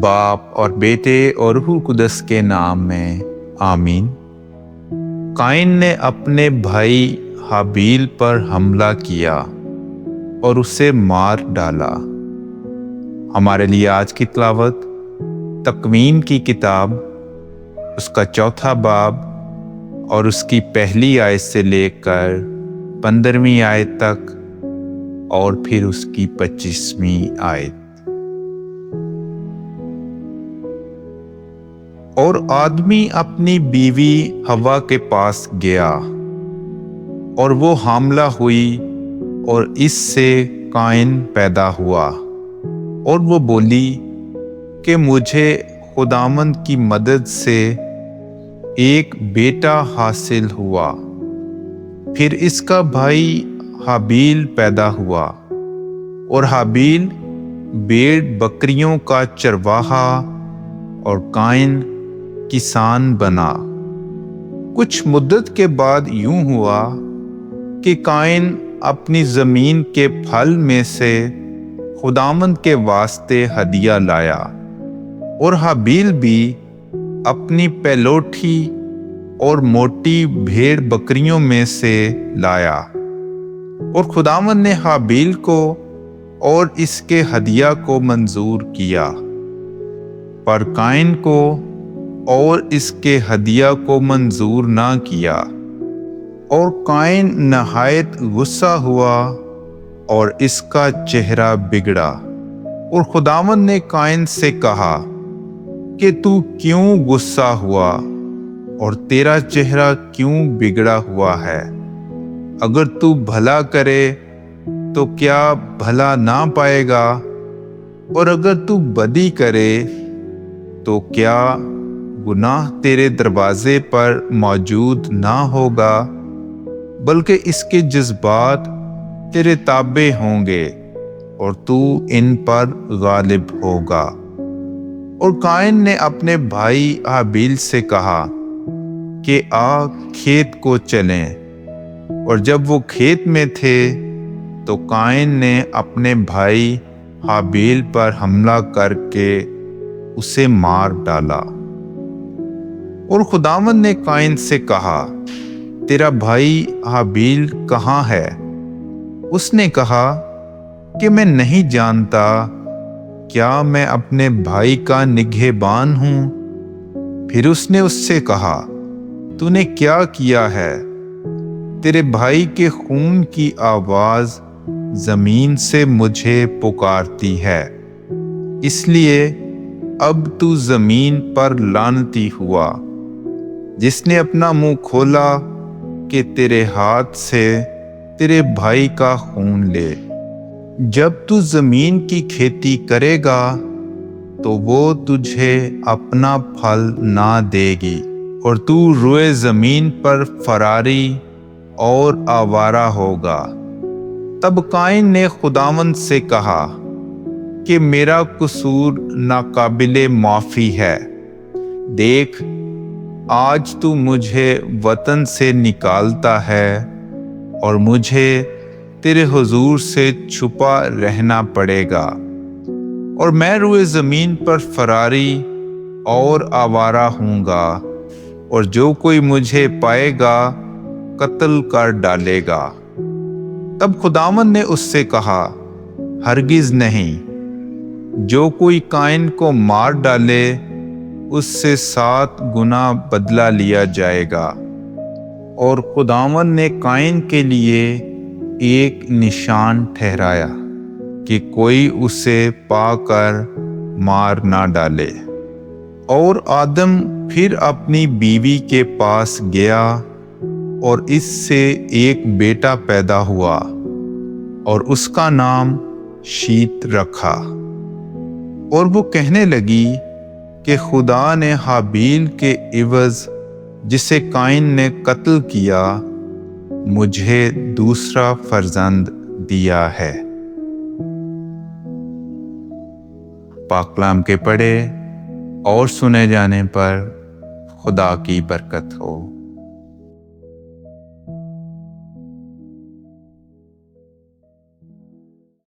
باپ اور بیٹے اور روح القدس کے نام میں آمین۔ قائن نے اپنے بھائی حابیل پر حملہ کیا اور اسے مار ڈالا۔ ہمارے لیے آج کی تلاوت تکوین کی کتاب، اس کا 4 باب اور اس کی پہلی آیت سے لے کر 15ویں آیت تک اور پھر اس کی 25ویں آیت۔ اور آدمی اپنی بیوی حوا کے پاس گیا اور وہ حاملہ ہوئی اور اس سے قائن پیدا ہوا، اور وہ بولی کہ مجھے خداوند کی مدد سے ایک بیٹا حاصل ہوا۔ پھر اس کا بھائی حابیل پیدا ہوا، اور حابیل بھیڑ بکریوں کا چرواہا اور قائن کسان بنا۔ کچھ مدت کے بعد یوں ہوا کہ قائن اپنی زمین کے پھل میں سے خداوند کے واسطے ہدیہ لایا، اور حابیل بھی اپنی پہلوٹھی اور موٹی بھیڑ بکریوں میں سے لایا، اور خداوند نے حابیل کو اور اس کے ہدیہ کو منظور کیا، پر قائن کو اور اس کے ہدیہ کو منظور نہ کیا۔ اور قائن نہایت غصہ ہوا اور اس کا چہرہ بگڑا، اور خداوند نے قائن سے کہا کہ تو کیوں غصہ ہوا اور تیرا چہرہ کیوں بگڑا ہوا ہے؟ اگر تو بھلا کرے تو کیا بھلا نہ پائے گا؟ اور اگر تو بدی کرے تو کیا گناہ تیرے دروازے پر موجود نہ ہوگا؟ بلکہ اس کے جذبات تیرے تابع ہوں گے اور تو ان پر غالب ہوگا۔ اور قائن نے اپنے بھائی حابیل سے کہا کہ آ کھیت کو چلیں، اور جب وہ کھیت میں تھے تو قائن نے اپنے بھائی حابیل پر حملہ کر کے اسے مار ڈالا۔ اور خداوند نے قائن سے کہا، تیرا بھائی حابیل کہاں ہے؟ اس نے کہا کہ میں نہیں جانتا، کیا میں اپنے بھائی کا نگہبان ہوں؟ پھر اس نے اس سے کہا، تو نے کیا کیا ہے؟ تیرے بھائی کے خون کی آواز زمین سے مجھے پکارتی ہے، اس لیے اب تو زمین پر لعنتی ہوا، جس نے اپنا منہ کھولا کہ تیرے ہاتھ سے تیرے بھائی کا خون لے۔ جب تو زمین کی کھیتی کرے گا تو وہ تجھے اپنا پھل نہ دے گی، اور تو روئے زمین پر فراری اور آوارہ ہوگا۔ تب قائن نے خداوند سے کہا کہ میرا قصور ناقابل معافی ہے، دیکھ آج تو مجھے وطن سے نکالتا ہے اور مجھے تیرے حضور سے چھپا رہنا پڑے گا، اور میں روئے زمین پر فراری اور آوارہ ہوں گا، اور جو کوئی مجھے پائے گا قتل کر ڈالے گا۔ تب خداوند نے اس سے کہا، ہرگز نہیں، جو کوئی قائن کو مار ڈالے اس سے 7 گنا بدلہ لیا جائے گا۔ اور خداوند نے قائن کے لیے ایک نشان ٹھہرایا کہ کوئی اسے پا کر مار نہ ڈالے۔ اور آدم پھر اپنی بیوی کے پاس گیا اور اس سے ایک بیٹا پیدا ہوا، اور اس کا نام شیت رکھا۔ اور وہ کہنے لگی کہ خدا نے حابیل کے عوض جسے قائن نے قتل کیا مجھے دوسرا فرزند دیا ہے۔ پاک کلام کے پڑھے اور سنے جانے پر خدا کی برکت ہو۔